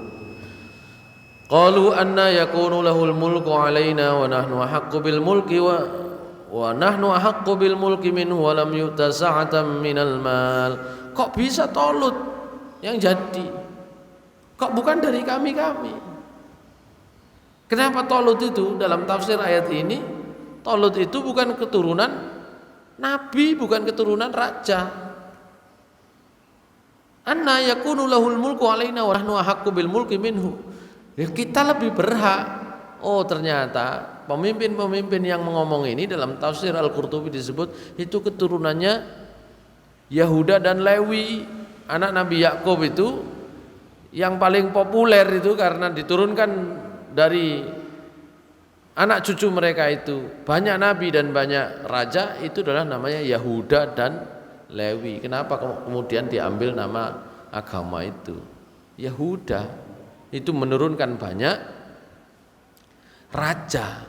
Qalu anna yakunu lahul mulku alaina wa nahnu ahaqqu bil mulki wa nahnu ahaqqu bil mulki minhu wa lam yu'ta sa'atan minal mal. Kok bisa Talut yang jadi? Kok bukan dari kami-kami? Kenapa Talut itu dalam tafsir ayat ini, Talut itu bukan keturunan nabi, bukan keturunan raja. Anna yakunu lahul mulku alaina wa nahnu ahaqqu bil mulki minhu. Ya, kita lebih berhak. Oh, ternyata pemimpin-pemimpin yang ngomong ini dalam tafsir Al-Qurtubi disebut itu keturunannya Yahuda dan Lewi, anak Nabi Yakub itu yang paling populer itu karena diturunkan dari anak cucu mereka itu banyak nabi dan banyak raja, itu adalah namanya Yahuda dan Lewi. Kenapa kemudian diambil nama agama itu? Yahuda itu menurunkan banyak raja,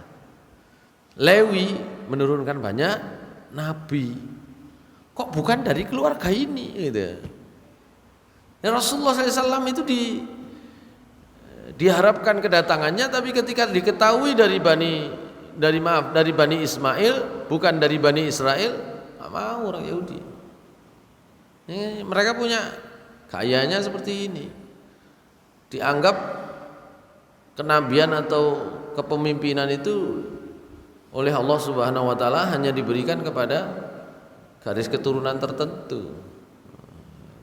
Lewi menurunkan banyak nabi. Kok bukan dari keluarga ini gitu. Ya, Rasulullah SAW itu diharapkan kedatangannya, tapi ketika diketahui dari Bani Ismail, bukan dari Bani Israel, nggak mau orang Yahudi. Ini mereka punya gayanya seperti ini. Dianggap kenabian atau kepemimpinan itu oleh Allah Subhanahu wa taala hanya diberikan kepada garis keturunan tertentu.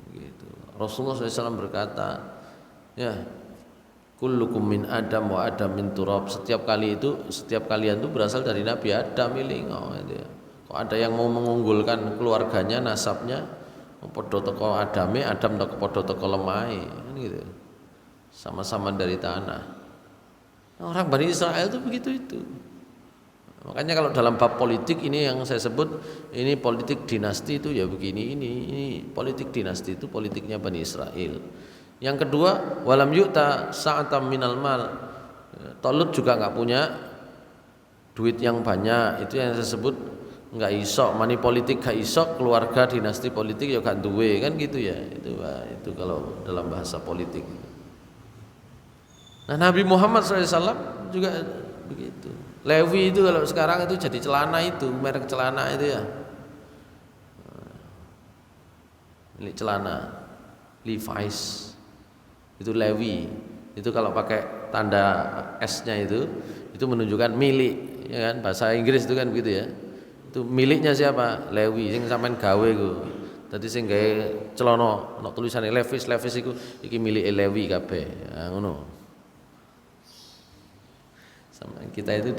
Gitu. Rasulullah SAW berkata, ya, kullukum min Adam wa Adam min turab. Setiap kalian itu berasal dari Nabi Adam gitu ya. Kok ada yang mau mengunggulkan keluarganya, nasabnya, padha teko Adame, Adam padha teko lemahe, gitu. Sama-sama dari tanah. Nah, orang Bani Israel itu begitu itu. Makanya kalau dalam bab politik ini yang saya sebut ini politik dinasti itu ya begini, ini politik dinasti itu politiknya Bani Israel. Yang kedua, walam yu'ta sa'atam minal mal. Talut juga enggak punya duit yang banyak. Itu yang saya sebut enggak iso, money politik gak iso, keluarga dinasti politik ya gak duwe, kan gitu ya. Itu kalau dalam bahasa politik. Nah, Nabi Muhammad SAW juga begitu. Lewi itu kalau sekarang itu jadi celana, itu merek celana itu ya, milik celana Levi's itu Lewi. Itu kalau pakai tanda S-nya itu menunjukkan milik, ya kan, bahasa Inggris itu kan begitu ya. Itu miliknya siapa? Lewi, sing sampean gawe iku. Dadi sing gawe celana ana tulisane Levi's iku iki milike Lewi kabeh. Nah, ngono. Sama kita itu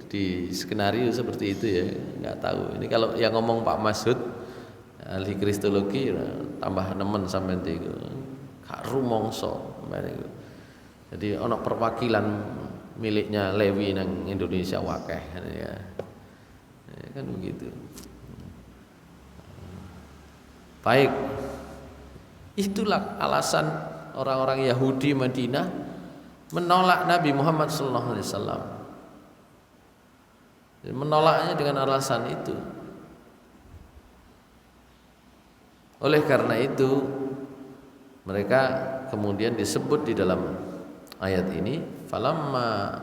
di skenario seperti itu ya, nggak tahu. Ini kalau yang ngomong Pak Masud ahli kristologi tambah nemen sampean itu gak rumangsa. Jadi ono perwakilan miliknya Lewi nang Indonesia wakeh ya. Kan begitu. Baik. Itulah alasan orang-orang Yahudi Madinah menolak Nabi Muhammad SAW. Menolaknya dengan alasan itu. Oleh karena itu mereka kemudian disebut di dalam ayat ini, falamma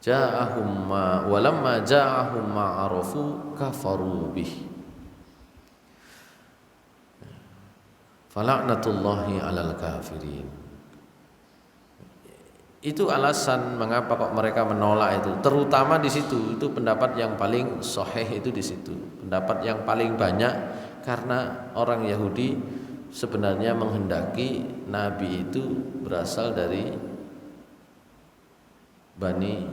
ja'ahum ma walamma ja'ahum ma arafu kafaru bih. Fala'natullahi 'alal kafirin. Itu alasan mengapa kok mereka menolak itu. Terutama di situ, itu pendapat yang paling sahih itu di situ. Pendapat yang paling banyak karena orang Yahudi sebenarnya menghendaki nabi itu berasal dari Bani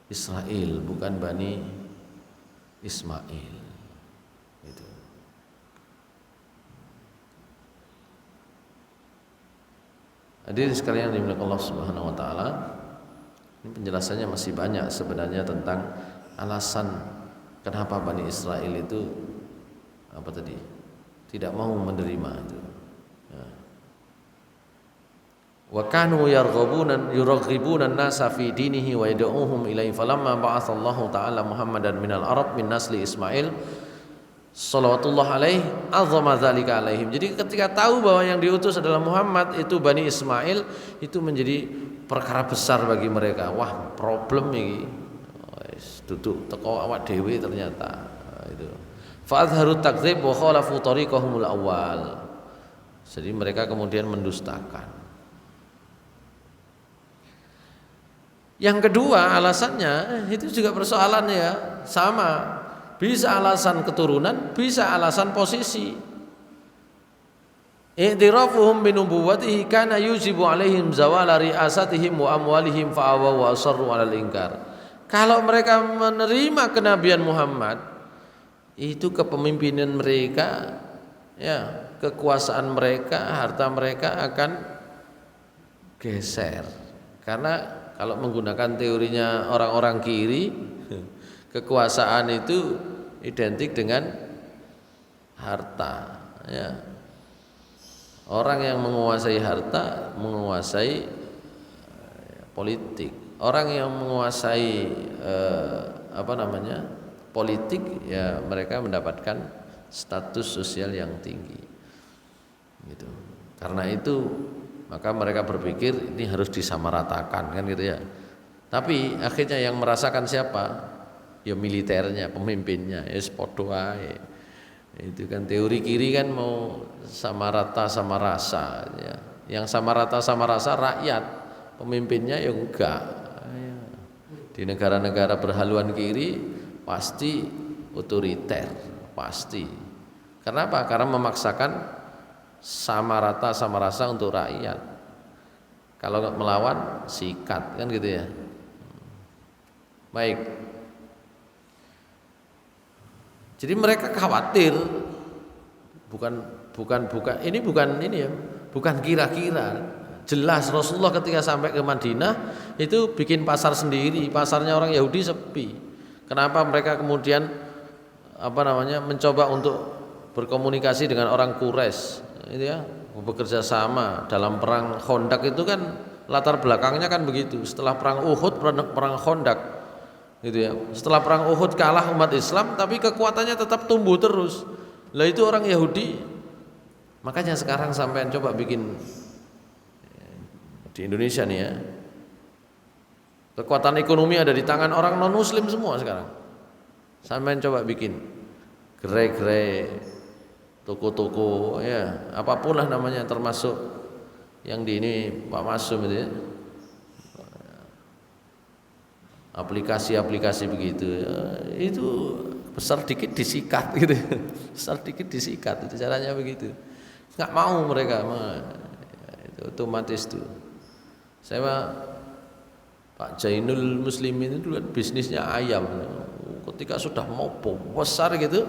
Israel, bukan Bani Ismail. Itu. Hadirin sekalian yang dimuliakan Allah Subhanahu wa taala, ini penjelasannya masih banyak sebenarnya tentang alasan kenapa Bani Israel itu tidak mau menerima itu. Wa kanu yurghibuna an-nasa fi dinihi wa yad'uhum ilaihi falamma ba'atsallahu ta'ala Muhammadan minal Arab min nasli Ismail Shalawatullah alaih azama dzalika alaihim. Jadi ketika tahu bahwa yang diutus adalah Muhammad, itu Bani Ismail, itu menjadi perkara besar bagi mereka. Wah, problem ini. Duduk teko awak dhewe ternyata. Itu. Fa azharu takdzib wa khalafu tariqahumul awal. Jadi mereka kemudian mendustakan. Yang kedua alasannya itu juga persoalannya ya, sama. Bisa alasan keturunan, bisa alasan posisi. I'tirafuhum bi nubuwwatihi kana yujibu alaihim zawala ri'asatihim wa amwalihim fa'awaw wa asarru 'alal inkar. Kalau mereka menerima kenabian Muhammad, itu kepemimpinan mereka, ya, kekuasaan mereka, harta mereka akan geser. Karena kalau menggunakan teorinya orang-orang kiri, kekuasaan itu identik dengan harta, ya. Orang yang menguasai harta menguasai politik. Orang yang menguasai politik, ya mereka mendapatkan status sosial yang tinggi. Gitu. Karena itu maka mereka berpikir ini harus disamaratakan, kan gitu ya. Tapi akhirnya yang merasakan siapa? Ya militernya, pemimpinnya, ya sepodo ae. Itu kan teori kiri kan mau sama rata sama rasa, ya. Yang sama rata sama rasa rakyat, pemimpinnya ya enggak. Ya. Di negara-negara berhaluan kiri pasti otoriter, pasti. Kenapa? Karena memaksakan sama rata sama rasa untuk rakyat. Kalau melawan sikat, kan gitu ya. Baik. Jadi mereka khawatir, bukan kira-kira. Jelas Rasulullah ketika sampai ke Madinah itu bikin pasar sendiri, pasarnya orang Yahudi sepi. Kenapa mereka kemudian mencoba untuk berkomunikasi dengan orang Quraisy, itu ya, bekerja sama dalam perang Khandaq. Itu kan latar belakangnya kan begitu. Setelah perang Uhud, perang Khandaq. Gitu ya. Setelah perang Uhud kalah umat Islam, tapi kekuatannya tetap tumbuh terus. Lah itu orang Yahudi. Makanya sekarang sampean coba bikin di Indonesia nih ya. Kekuatan ekonomi ada di tangan orang non muslim semua sekarang. Sampean coba bikin gerai-gerai, toko-toko, ya, apapun lah namanya, termasuk yang di ini Pak Masum itu ya. Aplikasi-aplikasi begitu, itu besar dikit disikat gitu, besar dikit disikat, itu caranya begitu. Nggak mau mereka, itu otomatis tuh. Saya Pak Jainul Muslimin itu kan bisnisnya ayam, ketika sudah mau besar gitu,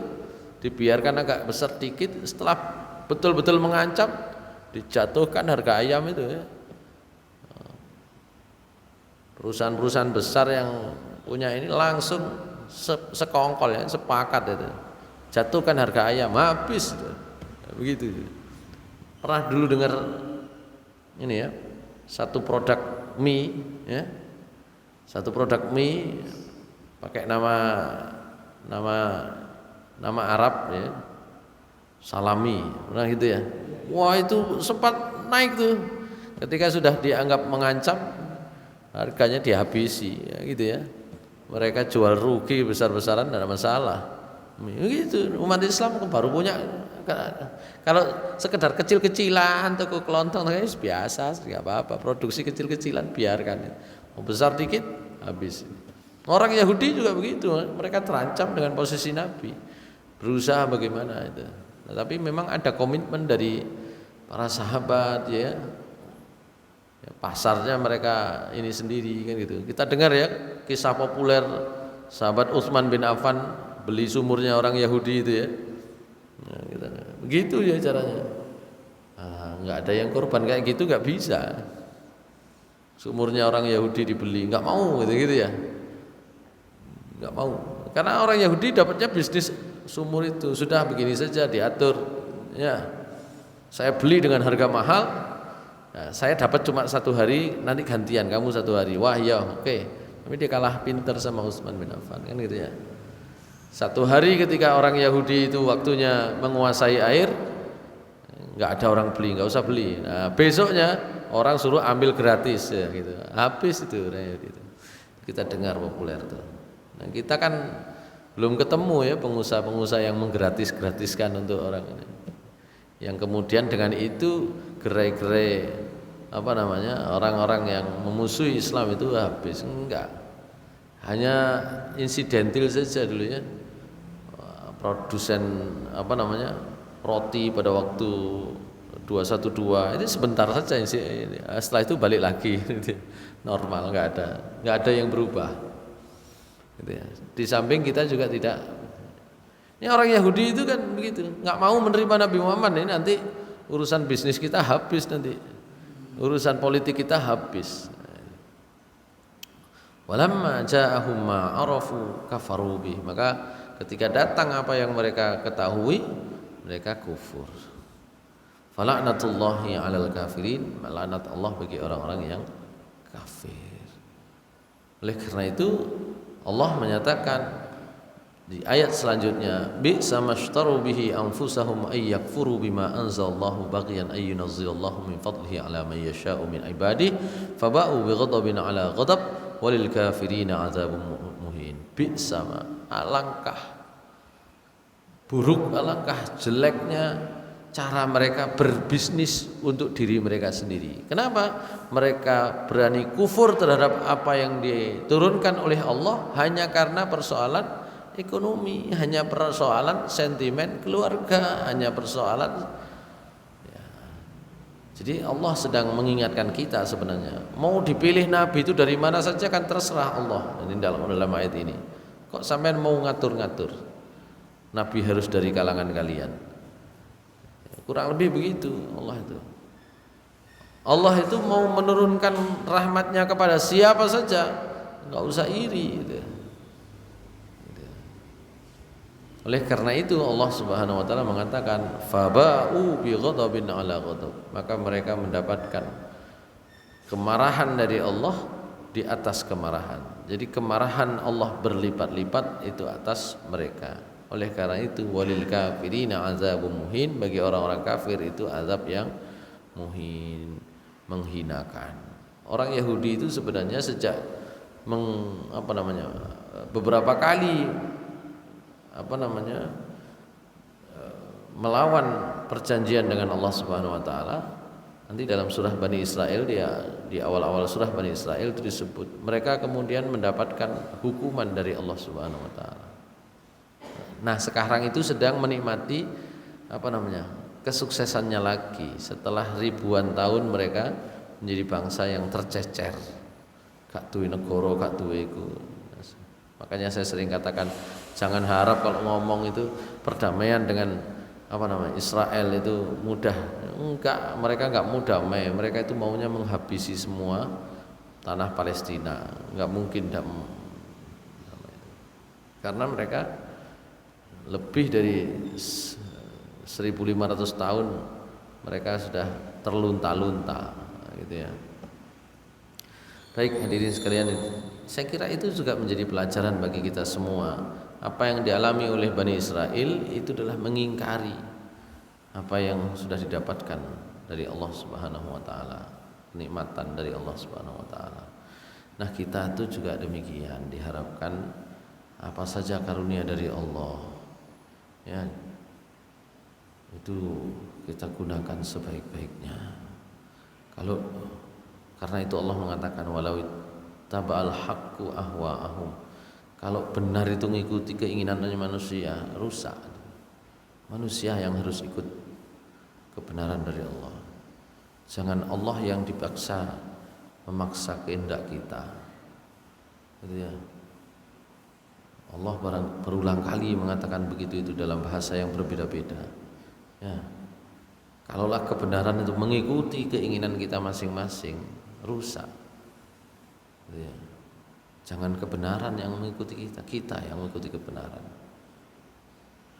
dibiarkan agak besar dikit, setelah betul-betul mengancam, dijatuhkan harga ayam itu ya. Perusahaan-perusahaan besar yang punya ini langsung sekongkol ya, sepakat itu. Jatuhkan harga ayam, habis itu. Begitu. Pernah dulu dengar ini ya, satu produk mie ya. Satu produk mie pakai nama Arab ya. Salami, pernah gitu ya. Wah, itu sempat naik tuh. Ketika sudah dianggap mengancam, harganya dihabisi ya, gitu ya. Mereka jual rugi besar-besaran, tidak ada masalah. Gitu. Umat Islam baru punya, kalau sekedar kecil-kecilan, toko kelontong biasa, nggak apa-apa. Produksi kecil-kecilan biarkan. Mau besar dikit habis. Orang Yahudi juga begitu, mereka terancam dengan posisi Nabi. Berusaha bagaimana itu. Nah, tapi memang ada komitmen dari para sahabat ya. Pasarnya mereka ini sendiri kan gitu. Kita dengar ya kisah populer sahabat Utsman bin Affan beli sumurnya orang Yahudi itu ya. Nah, gitu. Begitu ya caranya. Nggak ada yang korban kayak gitu, nggak bisa. Sumurnya orang Yahudi dibeli, nggak mau gitu ya. Nggak mau. Karena orang Yahudi dapatnya bisnis sumur itu sudah begini saja diatur. Ya, saya beli dengan harga mahal. Nah, saya dapat cuma 1 hari, nanti gantian kamu 1 hari. Wah ya, oke. Tapi dia kalah pinter sama Utsman bin Affan kan gitu ya. Satu hari ketika orang Yahudi itu waktunya menguasai air, nggak ada orang beli, nggak usah beli. Nah, besoknya orang suruh ambil gratis ya, gitu. Habis itu orang Yahudi itu. Kita dengar populer tuh. Nah, kita kan belum ketemu ya pengusaha-pengusaha yang menggratis-gratiskan untuk orang ini. Yang kemudian dengan itu gerai-gerai orang-orang yang memusuhi Islam itu habis. Enggak. Hanya insidentil saja dulunya. Produsen roti pada waktu 212 itu sebentar saja, setelah itu balik lagi normal, nggak ada yang berubah gitu ya. Di samping kita juga tidak, ini orang Yahudi itu kan begitu, nggak mau menerima Nabi Muhammad, ini nanti urusan bisnis kita habis, nanti urusan politik kita habis. Walamma ja'ahum ma arafu kafaru bih, maka ketika datang apa yang mereka ketahui, mereka kufur. Fala'natullahi 'alal kafirin, laknat Allah bagi orang-orang yang kafir. Oleh karena itu Allah menyatakan di ayat selanjutnya, bi'sa mashtaru bihi anfusahum ay yakfuru bima anzalallahu baghyan ay yunazzilallahu min fadlihi 'ala man yasha'u min ibadihi faba'u bighadabin 'ala ghadab walil kafirina 'adzabun muhin. Bi'sa, alangkah buruk, alangkah jeleknya cara mereka berbisnis untuk diri mereka sendiri. Kenapa? Mereka berani kufur terhadap apa yang diturunkan oleh Allah hanya karena persoalan ekonomi, hanya persoalan sentimen keluarga, hanya persoalan ya. Jadi Allah sedang mengingatkan kita sebenarnya, mau dipilih nabi itu dari mana saja kan terserah Allah. Ini dalam ayat ini. Kok sampean mau ngatur-ngatur? Nabi harus dari kalangan kalian. Kurang lebih begitu Allah itu. Allah itu mau menurunkan rahmatnya kepada siapa saja, nggak usah iri gitu. Oleh karena itu Allah Subhanahu wa taala mengatakan faba'u bi ghadabin 'ala ghadab, maka mereka mendapatkan kemarahan dari Allah di atas kemarahan. Jadi kemarahan Allah berlipat-lipat itu atas mereka. Oleh karena itu walil kafirina azabun muhin, bagi orang-orang kafir itu azab yang muhin, menghinakan. Orang Yahudi itu sebenarnya sejak beberapa kali melawan perjanjian dengan Allah Subhanahu wa taala. Nanti dalam surah Bani Israel, di awal-awal surah Bani Israel itu disebut mereka kemudian mendapatkan hukuman dari Allah Subhanahu wa taala. Nah, sekarang itu sedang menikmati kesuksesannya lagi setelah ribuan tahun mereka menjadi bangsa yang tercecer. Gak duwe negara, gak duwe iku. Makanya saya sering katakan jangan harap kalau ngomong itu perdamaian dengan Israel itu mudah. Enggak, mereka enggak mau damai. Mereka itu maunya menghabisi semua tanah Palestina. Enggak mungkin damai. Karena mereka lebih dari 1.500 tahun mereka sudah terlunta-lunta gitu ya. Baik hadirin sekalian, saya kira itu juga menjadi pelajaran bagi kita semua. Apa yang dialami oleh Bani Israel itu adalah mengingkari apa yang sudah didapatkan dari Allah Subhanahu wa taala, kenikmatan dari Allah Subhanahu wa taala. Nah, kita itu juga demikian, diharapkan apa saja karunia dari Allah ya itu kita gunakan sebaik-baiknya. Karena itu Allah mengatakan walau taba'al haqqu ahwa'ahum, kalau benar itu mengikuti keinginannya manusia, rusak. Manusia yang harus ikut kebenaran dari Allah. Jangan Allah yang memaksa kehendak kita. Gitu ya. Allah berulang kali mengatakan begitu itu dalam bahasa yang berbeda-beda. Ya. Kalaulah kebenaran itu mengikuti keinginan kita masing-masing, rusak. Gitu ya. Jangan kebenaran yang mengikuti kita yang mengikuti kebenaran.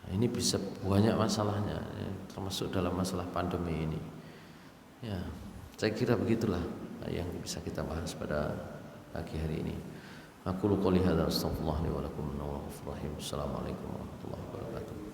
Nah, ini bisa banyak masalahnya, ya, termasuk dalam masalah pandemi ini. Ya, saya kira begitulah yang bisa kita bahas pada pagi hari ini. Aku qouli hadza astaghfirullah li wa lakum innahu ghafurur rahim. Assalamualaikum warahmatullahi wabarakatuh.